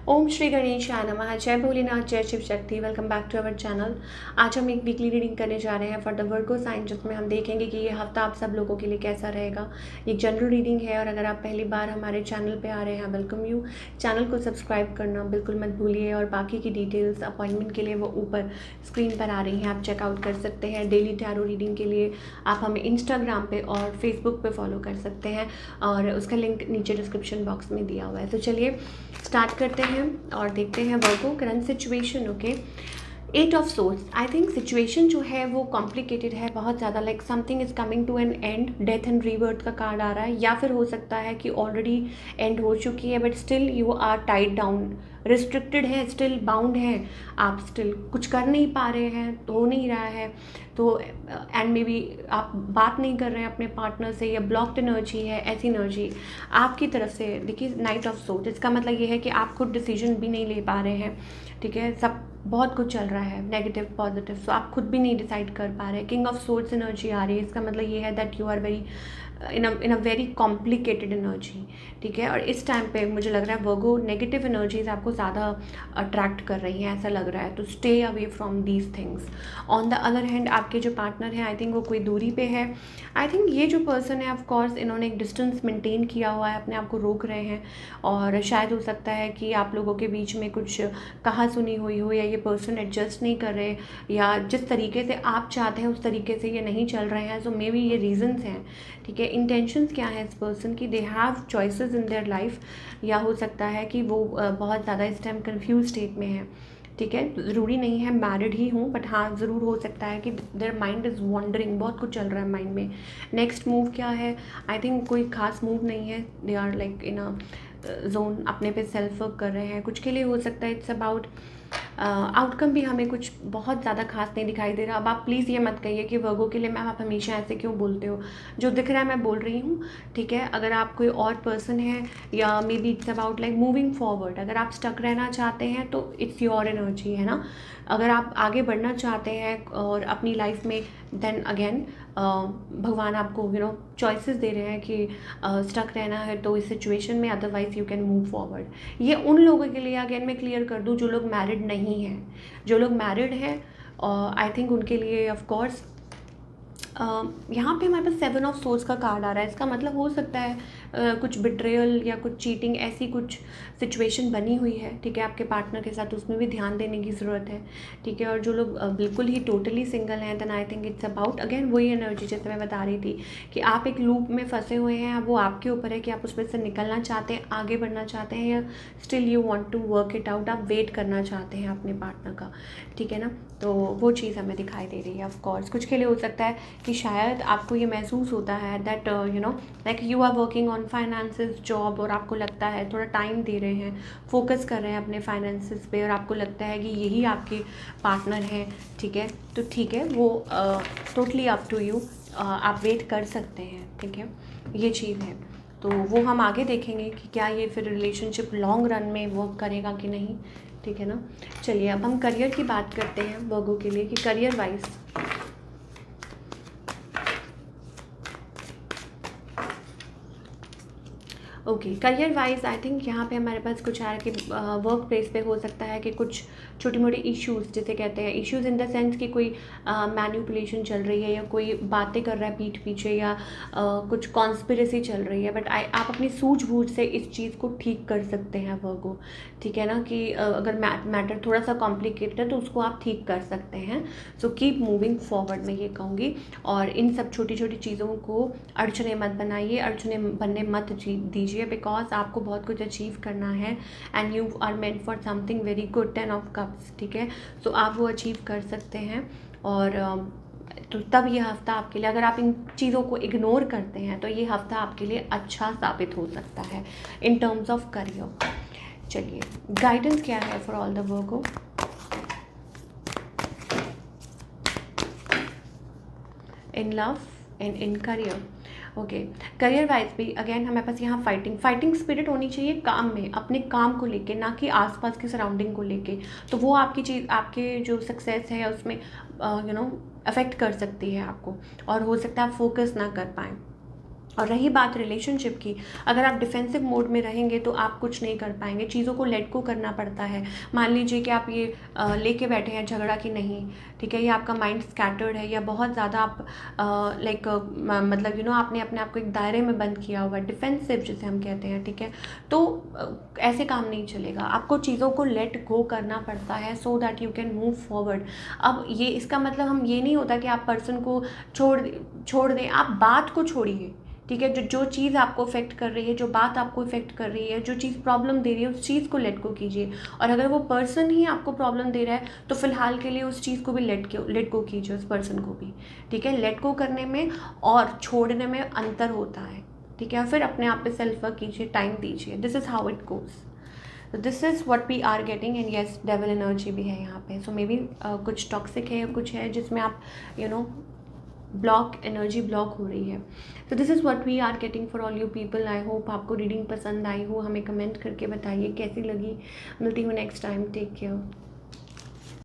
ओम श्री गणेशाय नमः। जय भोलेनाथ, जय Shiv Shakti. Welcome back to our channel. आज हम एक वीकली रीडिंग करने जा रहे हैं फॉर द वर्गो साइन, जिसमें हम देखेंगे कि ये हफ्ता आप सब लोगों के लिए कैसा रहेगा। ये जनरल रीडिंग है और अगर आप पहली बार हमारे चैनल पे आ रहे हैं, वेलकम यू। चैनल को सब्सक्राइब करना बिल्कुल मत भूलिए और बाकी की डिटेल्स अपॉइंटमेंट के लिए वो ऊपर स्क्रीन पर आ रही हैं, आप चेकआउट कर सकते हैं। डेली टैरो रीडिंग के लिए आप हमें इंस्टाग्राम पे और फेसबुक पे फॉलो कर सकते हैं और उसका लिंक नीचे डिस्क्रिप्शन बॉक्स में दिया हुआ है। तो चलिए स्टार्ट करते हैं और देखते हैं Virgo current situation. Okay, 8 of course. I think situation जो है वो कॉम्प्लिकेटेड है बहुत ज़्यादा, like something is coming to an end. Death and rebirth का कार्ड आ रहा है, या फिर हो सकता है कि ऑलरेडी एंड हो चुकी है but still you are tied down, restricted है, स्टिल बाउंड है, आप स्टिल कुछ कर नहीं पा रहे हैं, हो नहीं रहा है। तो एंड मे बी आप बात नहीं कर रहे हैं अपने पार्टनर से, या ब्लॉक्ड एनर्जी है, ऐसी एनर्जी आपकी तरफ से। देखिए नाइट ऑफ सोर्स, इसका मतलब ये है कि आप खुद डिसीजन भी नहीं ले पा रहे हैं। ठीक है, सब बहुत कुछ चल रहा है नेगेटिव पॉजिटिव, सो आप खुद भी नहीं डिसाइड कर पा रहे हैं। किंग ऑफ सोर्स एनर्जी आ रही है, इसका मतलब ये है that you are very in a very complicated energy. ठीक है, और इस टाइम पे मुझे लग रहा है वर्गो नेगेटिव एनर्जीज आपको ज़्यादा अट्रैक्ट कर रही हैं, ऐसा लग रहा है। तो stay away from these things. On the other hand आपके जो पार्टनर हैं, आई थिंक वो कोई दूरी पे है। आई थिंक ये जो पर्सन है, ऑफ कोर्स इन्होंने एक डिस्टेंस मेंटेन किया हुआ है, अपने आप को रोक रहे हैं। और शायद हो सकता है कि आप लोगों के बीच में कुछ कहा सुनी हुई हो, या ये पर्सन एडजस्ट नहीं कर रहे, या जिस तरीके से आप चाहते हैं उस तरीके से ये नहीं चल रहे हैं। सो मे बी ये रीजंस हैं। ठीक है, इंटेंशंस क्या है इस पर्सन की, they have choices in their life, या हो सकता है कि वो बहुत ज़्यादा इस टाइम कंफ्यूज स्टेट में है। ठीक है, ज़रूरी नहीं है मैरिड ही हूँ, बट हाँ ज़रूर हो सकता है कि देयर माइंड इज़ वॉन्डरिंग, बहुत कुछ चल रहा है माइंड में। नेक्स्ट मूव क्या है, आई थिंक कोई खास मूव नहीं है, they are like in a zone, अपने पे सेल्फ वर्क कर रहे हैं। कुछ के लिए हो सकता है इट्स अबाउट आउटकम भी हमें कुछ बहुत ज़्यादा खास नहीं दिखाई दे रहा। अब आप प्लीज़ ये मत कहिए कि वर्गो के लिए मैम आप हमेशा ऐसे क्यों बोलते हो, जो दिख रहा है मैं बोल रही हूँ। ठीक है, अगर आप कोई और पर्सन है, या may be it's about like moving forward, अगर आप स्टक रहना चाहते हैं तो इट्स योर एनर्जी, है ना। अगर आप आगे बढ़ना चाहते हैं और अपनी लाइफ में, देन अगेन भगवान आपको चॉइसेस दे रहे हैं कि स्टक रहना है तो इस सिचुएशन में, otherwise you can move forward. ये उन लोगों के लिए अगेन मैं क्लियर कर दूँ जो लोग मैरिड नहीं हैं। जो लोग मैरिड हैं आई थिंक उनके लिए ऑफ कोर्स यहाँ पे हमारे पास 7 ऑफ सोर्स का कार्ड आ रहा है। इसका मतलब हो सकता है कुछ बिट्रेयल या कुछ चीटिंग, ऐसी कुछ सिचुएशन बनी हुई है। ठीक है, आपके पार्टनर के साथ, उसमें भी ध्यान देने की ज़रूरत है। ठीक है, और जो लोग बिल्कुल ही टोटली सिंगल हैं, then I think it's about again वही एनर्जी जैसे मैं बता रही थी कि आप एक लूप में फंसे हुए हैं। वो आपके ऊपर है कि आप उसमें से निकलना चाहते हैं, आगे बढ़ना चाहते हैं, या still you want to work it out, आप वेट करना चाहते हैं अपने पार्टनर का। ठीक है ना, तो वो चीज़ हमें दिखाई दे रही है। ऑफ कोर्स कुछ के लिए हो सकता है कि शायद आपको ये महसूस होता है that like you are working on finances, job, और आपको लगता है थोड़ा टाइम दे रहे हैं, फोकस कर रहे हैं अपने फाइनेंसेस पे, और आपको लगता है कि यही आपके पार्टनर हैं। ठीक है, तो ठीक है, वो टोटली अप टू यू, आप वेट कर सकते हैं। ठीक है, ये चीज़ है। तो वो हम आगे देखेंगे कि क्या ये फिर रिलेशनशिप लॉन्ग रन में वर्क करेगा कि नहीं। ठीक है ना, चलिए अब हम करियर की बात करते हैं वर्गो के लिए कि career wise okay, career wise I think यहाँ पे हमारे पास कुछ आ रहा है कि वर्क प्लेस पे हो सकता है कि कुछ छोटी मोटी इश्यूज़, जिसे कहते हैं इश्यूज़ इन द सेंस कि कोई मैनिपुलेशन चल रही है, या कोई बातें कर रहा है पीठ पीछे, या कुछ कॉन्स्पिरेसी चल रही है, बट आप अपनी सूझबूझ से इस चीज़ को ठीक कर सकते हैं वर्गो। ठीक है ना, कि अगर मैटर थोड़ा सा कॉम्प्लिकेटेड है तो उसको आप ठीक कर सकते हैं। सो कीप मूविंग फॉरवर्ड, मैं ये कहूँगी। और इन सब छोटी छोटी चीज़ों को अड़चने मत बनाइए, अड़चने बनने मत दीजिए, बिकॉज आपको बहुत कुछ अचीव करना है and you are meant for something very good. 10 of cups, ठीक है, सो आप वो अचीव कर सकते हैं। और तो तब ये हफ्ता आपके लिए, अगर आप इन चीज़ों को इग्नोर करते हैं तो ये हफ्ता आपके लिए अच्छा साबित हो सकता है इन टर्म्स ऑफ करियर। चलिए गाइडेंस क्या है for all the Virgo. In love and in career. Okay, career wise भी अगेन हमारे पास यहाँ फाइटिंग स्पिरिट होनी चाहिए काम में, अपने काम को लेके, ना कि आसपास की सराउंडिंग को लेके। तो वो आपकी चीज़, आपके जो सक्सेस है उसमें अफेक्ट कर सकती है आपको, और हो सकता है आप फोकस ना कर पाएँ। और रही बात रिलेशनशिप की, अगर आप डिफेंसिव मोड में रहेंगे तो आप कुछ नहीं कर पाएंगे, चीज़ों को लेट को करना पड़ता है। मान लीजिए कि आप ये लेके बैठे हैं झगड़ा कि नहीं, ठीक है, या आपका माइंड स्कैटर्ड है, या बहुत ज़्यादा आप लाइक मतलब आपने अपने आप को एक दायरे में बंद किया हुआ है, डिफेंसिव जिसे हम कहते हैं, ठीक है, तो ऐसे काम नहीं चलेगा। आपको चीज़ों को लेट गो करना पड़ता है so that you can move forward. अब ये इसका मतलब हम ये नहीं होता कि आप पर्सन को छोड़ दें, आप बात को छोड़िए, ठीक है, जो चीज़ आपको अफेक्ट कर रही है, जो बात आपको इफेक्ट कर रही है, जो चीज़ प्रॉब्लम दे रही है, उस चीज़ को लेट को कीजिए। और अगर वो पर्सन ही आपको प्रॉब्लम दे रहा है तो फिलहाल के लिए उस चीज़ को भी लेट को कीजिए, उस पर्सन को भी, ठीक है। लेट को करने में और छोड़ने में अंतर होता है, ठीक है। फिर अपने आप पे सेल्फ वर्क कीजिए, टाइम दीजिए। This is how it goes. This is what we are getting and yes devil energy भी है यहाँ पे। सो मे बी कुछ टॉक्सिक है, कुछ है जिसमें आप ब्लॉक एनर्जी ब्लॉक हो रही है। तो this is what we are getting for all you people. I hope आपको रीडिंग पसंद आई हो, हमें कमेंट करके बताइए कैसी लगी। मिलती हूँ नेक्स्ट टाइम, टेक केयर।